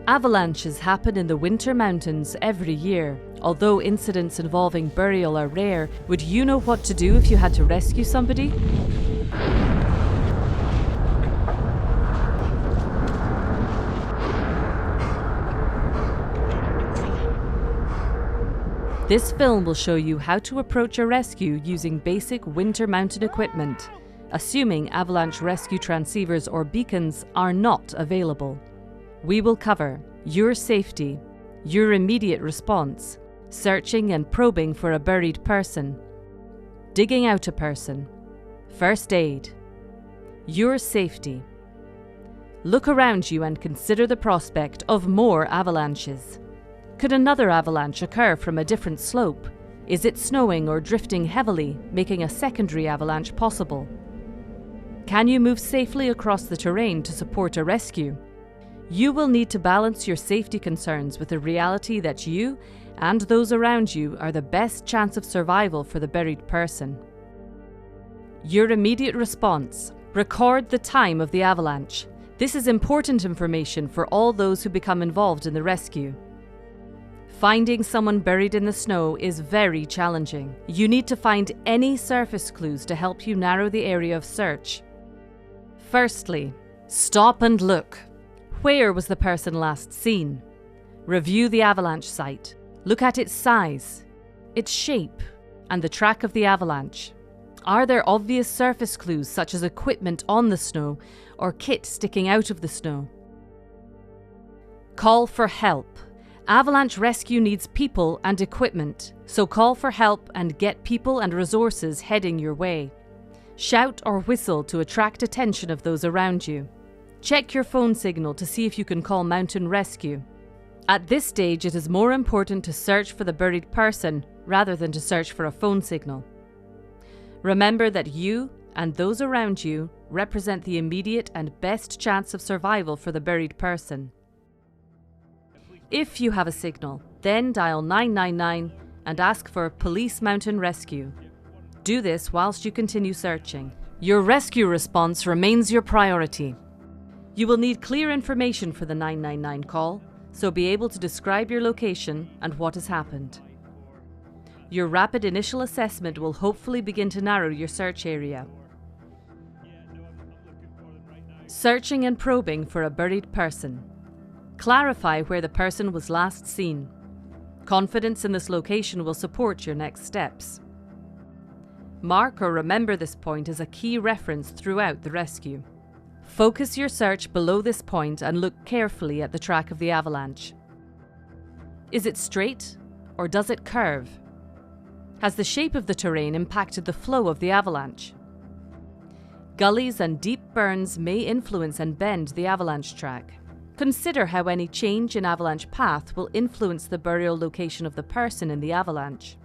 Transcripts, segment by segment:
Avalanches happen in the winter mountains every year. Although incidents involving burial are rare, would you know what to do if you had to rescue somebody? This film will show you how to approach a rescue using basic winter mountain equipment, assuming avalanche rescue transceivers or beacons are not available. We will cover your safety, your immediate response, searching and probing for a buried person, digging out a person, first aid, your safety. Look around you and consider the prospect of more avalanches. Could another avalanche occur from a different slope? Is it snowing or drifting heavily, making a secondary avalanche possible? Can you move safely across the terrain to support a rescue? You will need to balance your safety concerns with the reality that you and those around you are the best chance of survival for the buried person. Your immediate response. Record the time of the avalanche. This is important information for all those who become involved in the rescue. Finding someone buried in the snow is very challenging. You need to find any surface clues to help you narrow the area of search. Firstly, stop and look. Where was the person last seen? Review the avalanche site. Look at its size, its shape, and the track of the avalanche. Are there obvious surface clues such as equipment on the snow or kit sticking out of the snow? Call for help. Avalanche rescue needs people and equipment, so call for help and get people and resources heading your way. Shout or whistle to attract attention of those around you. Check your phone signal to see if you can call mountain rescue. At this stage, it is more important to search for the buried person rather than to search for a phone signal. Remember that you and those around you represent the immediate and best chance of survival for the buried person. If you have a signal, then dial 999 and ask for police mountain rescue. Do this whilst you continue searching. Your rescue response remains your priority. You will need clear information for the 999 call, so be able to describe your location and what has happened. Your rapid initial assessment will hopefully begin to narrow your search area. Searching and probing for a buried person. Clarify where the person was last seen. Confidence in this location will support your next steps. Mark or remember this point as a key reference throughout the rescue. Focus your search below this point and look carefully at the track of the avalanche. Is it straight or does it curve? Has the shape of the terrain impacted the flow of the avalanche? Gullies and deep burns may influence and bend the avalanche track. Consider how any change in avalanche path will influence the burial location of the person in the avalanche.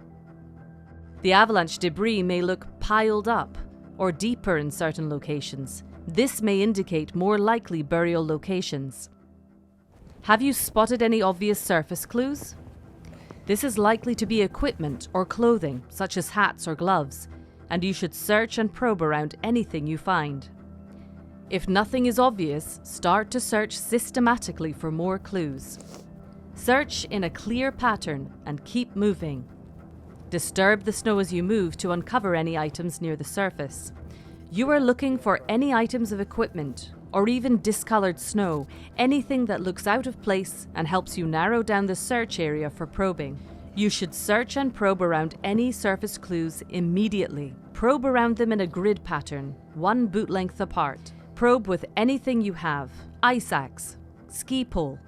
The avalanche debris may look piled up or deeper in certain locations. This may indicate more likely burial locations. Have you spotted any obvious surface clues? This is likely to be equipment or clothing, such as hats or gloves, and you should search and probe around anything you find. If nothing is obvious, start to search systematically for more clues. Search in a clear pattern and keep moving. Disturb the snow as you move to uncover any items near the surface. You are looking for any items of equipment or even discolored snow, anything that looks out of place and helps you narrow down the search area for probing. You should search and probe around any surface clues immediately. Probe around them in a grid pattern, one boot length apart. Probe with anything you have, ice axe, ski pole,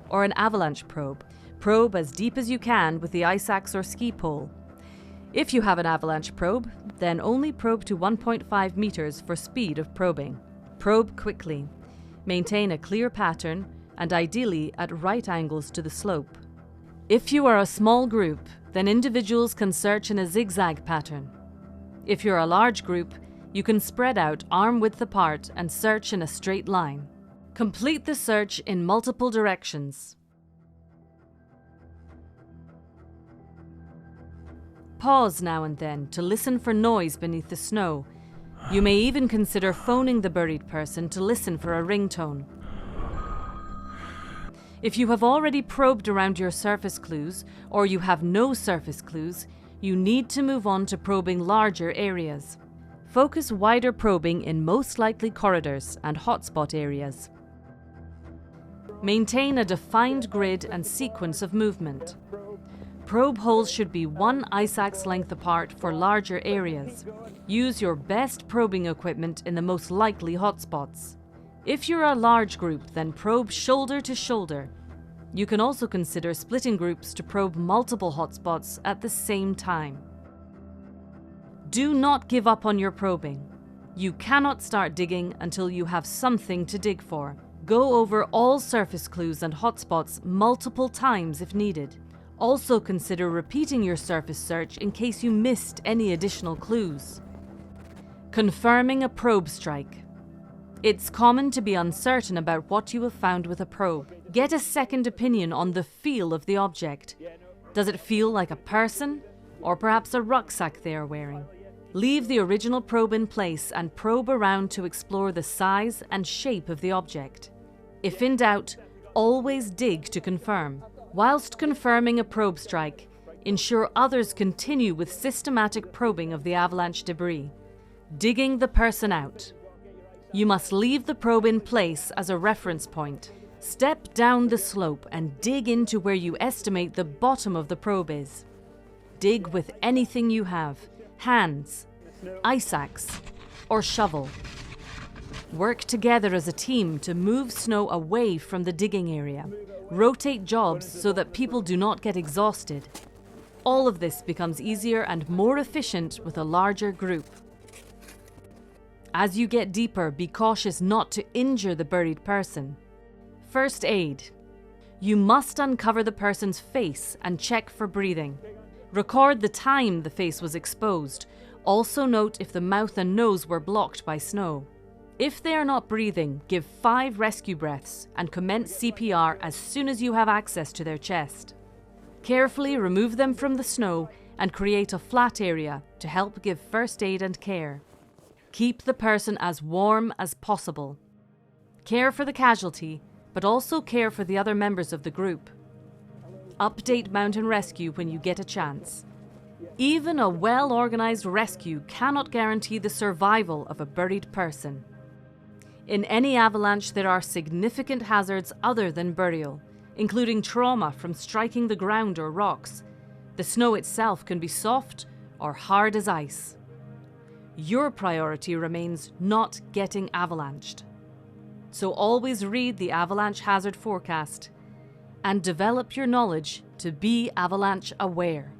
or an avalanche probe. Probe as deep as you can with the ice axe or ski pole. If you have an avalanche probe, then only probe to 1.5 meters for speed of probing. Probe quickly. Maintain a clear pattern and ideally at right angles to the slope. If you are a small group, then individuals can search in a zigzag pattern. If you're a large group, you can spread out arm width apart and search in a straight line. Complete the search in multiple directions. Pause now and then to listen for noise beneath the snow. You may even consider phoning the buried person to listen for a ringtone. If you have already probed around your surface clues, or you have no surface clues, you need to move on to probing larger areas. Focus wider probing in most likely corridors and hotspot areas. Maintain a defined grid and sequence of movement. Probe holes should be 1 ice axe length apart for larger areas. Use your best probing equipment in the most likely hotspots. If you're a large group, then probe shoulder to shoulder. You can also consider splitting groups to probe multiple hotspots at the same time. Do not give up on your probing. You cannot start digging until you have something to dig for. Go over all surface clues and hotspots multiple times if needed. Also consider repeating your surface search in case you missed any additional clues. Confirming a probe strike. It's common to be uncertain about what you have found with a probe. Get a second opinion on the feel of the object. Does it feel like a person, or perhaps a rucksack they are wearing? Leave the original probe in place and probe around to explore the size and shape of the object. If in doubt, always dig to confirm. Whilst confirming a probe strike, ensure others continue with systematic probing of the avalanche debris. Digging the person out. You must leave the probe in place as a reference point. Step down the slope and dig into where you estimate the bottom of the probe is. Dig with anything you have: hands, ice axe, or shovel. Work together as a team to move snow away from the digging area. Rotate jobs so that people do not get exhausted. All of this becomes easier and more efficient with a larger group. As you get deeper, be cautious not to injure the buried person. First aid. You must uncover the person's face and check for breathing. Record the time the face was exposed. Also note if the mouth and nose were blocked by snow. If they are not breathing, give 5 rescue breaths and commence CPR as soon as you have access to their chest. Carefully remove them from the snow and create a flat area to help give first aid and care. Keep the person as warm as possible. Care for the casualty, but also care for the other members of the group. Update Mountain Rescue when you get a chance. Even a well-organized rescue cannot guarantee the survival of a buried person. In any avalanche, there are significant hazards other than burial, including trauma from striking the ground or rocks. The snow itself can be soft or hard as ice. Your priority remains not getting avalanched. So always read the avalanche hazard forecast and develop your knowledge to be avalanche aware.